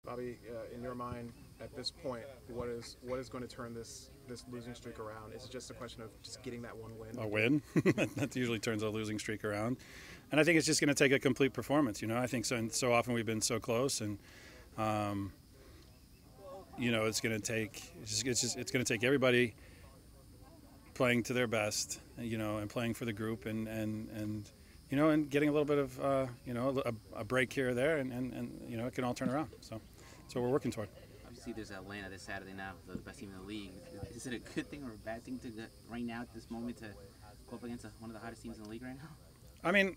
Bobby, in your mind, at this point, what is going to turn this losing streak around? Is it just a question of just getting that one win? A win that usually turns a losing streak around, and I think it's just going to take a complete performance. I think so often we've been so close, and it's going to take it's going to take everybody playing to their best, and playing for the group, and getting a little bit of a break here or there, and it can all turn around. So that's what we're working toward. Obviously, there's Atlanta this Saturday now, the best team in the league. Is it a good thing or a bad thing to get right now at this moment to go up against one of the hottest teams in the league right now? I mean,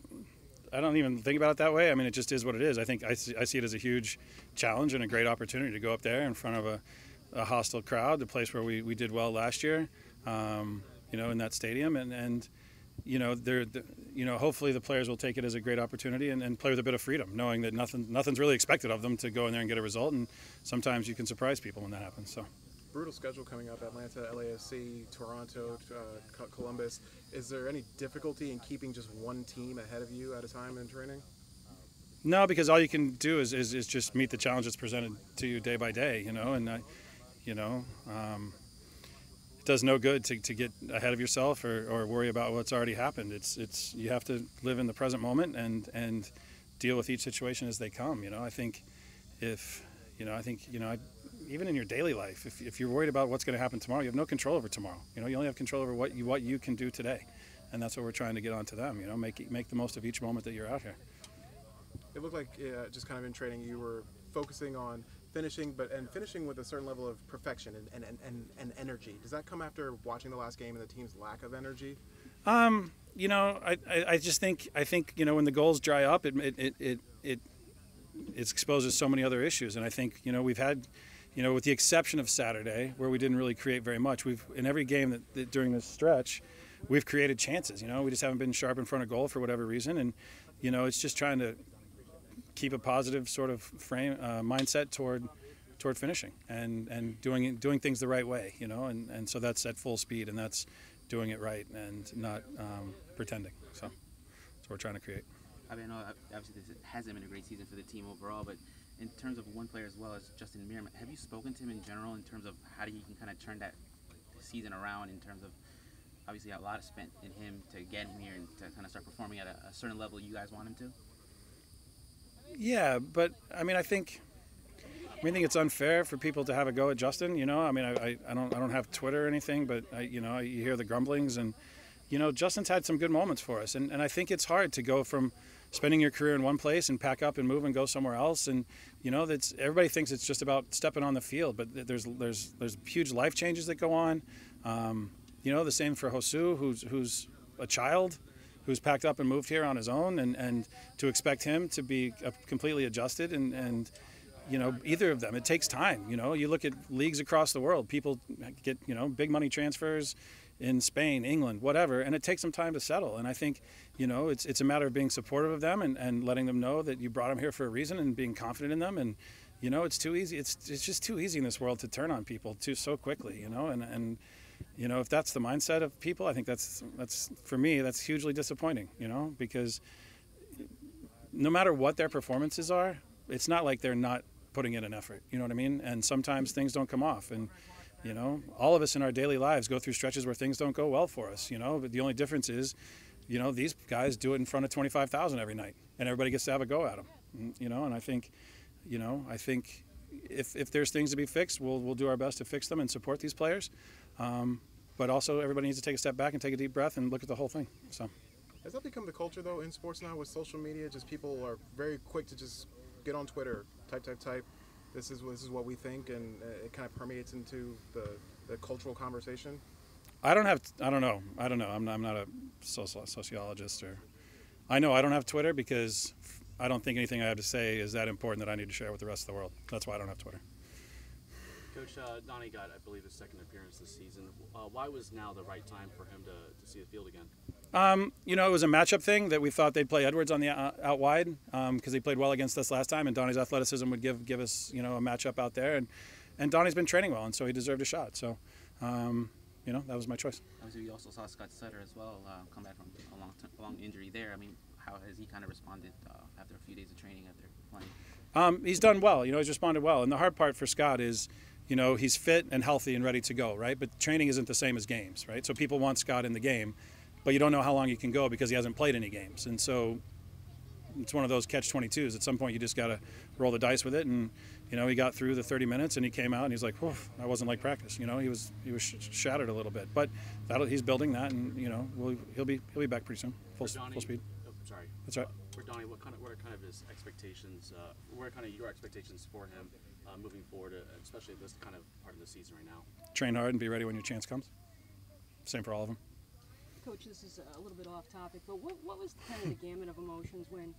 I don't even think about it that way. I mean, it just is what it is. I think I see it as a huge challenge and a great opportunity to go up there in front of a hostile crowd, the place where we did well last year, in that stadium, and hopefully the players will take it as a great opportunity and play with a bit of freedom, knowing that nothing's really expected of them to go in there and get a result, and sometimes you can surprise people when that happens. So. Brutal schedule coming up: Atlanta, LAFC, Toronto, Columbus. Is there any difficulty in keeping just one team ahead of you at a time in training? No, because all you can do is just meet the challenge that's presented to you day by day, and it does no good to get ahead of yourself or worry about what's already happened. It's you have to live in the present moment and deal with each situation as they come. I think even in your daily life, if you're worried about what's going to happen tomorrow, you have no control over tomorrow. You only have control over what you can do today, and that's what we're trying to get onto them. Make the most of each moment that you're out here. It looked like just kind of in training you were focusing on finishing with a certain level of perfection and energy. Does that come after watching the last game and the team's lack of energy? I just think when the goals dry up, it exposes so many other issues, and I think we've had. With the exception of Saturday, where we didn't really create very much, in every game that during this stretch, we've created chances. We just haven't been sharp in front of goal for whatever reason, and it's just trying to keep a positive sort of mindset toward finishing and doing things the right way. And so that's at full speed, and that's doing it right and not pretending. So that's what we're trying to create. I mean, I know obviously this hasn't been a great season for the team overall, but in terms of one player as well as Justin Meram, have you spoken to him in general in terms of how he can kind of turn that season around, in terms of obviously a lot is spent in him to get him here and to kind of start performing at a certain level you guys want him to? Yeah, but I mean, I think it's unfair for people to have a go at Justin. I mean, I don't have Twitter or anything, but you hear the grumblings, and Justin's had some good moments for us, and I think it's hard to go from spending your career in one place and pack up and move and go somewhere else, and that's everybody thinks it's just about stepping on the field, but there's huge life changes that go on. The same for Hosszu, who's a child who's packed up and moved here on his own, and to expect him to be completely adjusted and either of them, it takes time. You look at leagues across the world, people get big money transfers in Spain, England, whatever, and it takes some time to settle. And I think, it's a matter of being supportive of them and letting them know that you brought them here for a reason and being confident in them. And, it's too easy. It's just too easy in this world to turn on people so quickly, and if that's the mindset of people, I think that's for me, that's hugely disappointing, because no matter what their performances are, it's not like they're not putting in an effort, you know what I mean? And sometimes things don't come off, and all of us in our daily lives go through stretches where things don't go well for us, but the only difference is, these guys do it in front of 25,000 every night, and everybody gets to have a go at them, and I think if there's things to be fixed, we'll do our best to fix them and support these players, but also everybody needs to take a step back and take a deep breath and look at the whole thing. So, has that become the culture though in sports now with social media? Just people are very quick to just get on Twitter, type. This is what we think, and it kind of permeates into the cultural conversation. I don't know. I'm not a sociologist, or I know I don't have Twitter because I don't think anything I have to say is that important that I need to share with the rest of the world. That's why I don't have Twitter. Coach, Donnie got, I believe, his second appearance this season. Why was now the right time for him to see the field again? It was a matchup thing that we thought they'd play Edwards on the out wide because he played well against us last time, and Donnie's athleticism would give us a matchup out there, and Donnie's been training well, and so he deserved a shot. So, that was my choice. Obviously, we also saw Scott Sutter as well come back from a long injury there. I mean, how has he kind of responded after a few days of training after playing? He's done well. He's responded well. And the hard part for Scott is, he's fit and healthy and ready to go, right? But training isn't the same as games, right? So people want Scott in the game, but you don't know how long he can go because he hasn't played any games. And so it's one of those catch-22s. At some point, you just got to roll the dice with it. And he got through the 30 minutes, and he came out, and he's like, "Whew, that wasn't like practice." He was shattered a little bit, but he's building that, and he'll be back pretty soon, full speed. Oh, sorry. That's right. For Donnie, what are kind of his expectations? What are kind of your expectations for him moving forward, especially at this kind of part of the season right now? Train hard and be ready when your chance comes. Same for all of them. Coach, this is a little bit off topic, but what was kind of the gamut of emotions when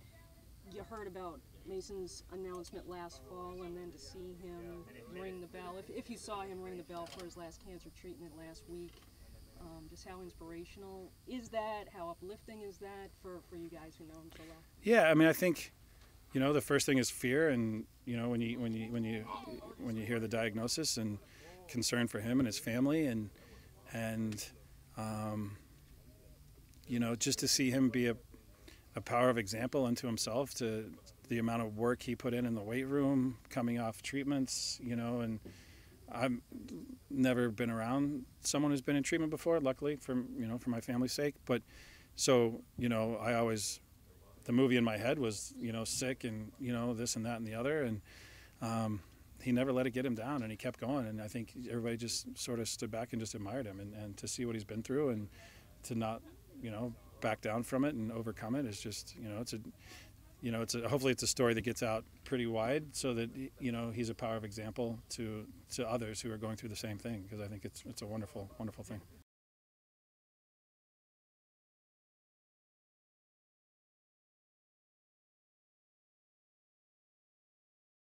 you heard about Mason's announcement last fall, and then to see him ring the bell, if you saw him ring the bell for his last cancer treatment last week, just how inspirational is that? How uplifting is that for you guys who know him so well? Yeah, I mean, I think, the first thing is fear, and when you hear the diagnosis, and concern for him and his family, and just to see him be a power of example unto himself, to the amount of work he put in the weight room, coming off treatments, and I've never been around someone who's been in treatment before, luckily, for my family's sake. But so, I always, the movie in my head was, sick and, this and that and the other. And he never let it get him down, and he kept going. And I think everybody just sort of stood back and just admired him, and to see what he's been through, and to not, back down from it and overcome it is just, hopefully it's a story that gets out pretty wide, so that, he's a power of example to others who are going through the same thing, because I think it's a wonderful, wonderful thing.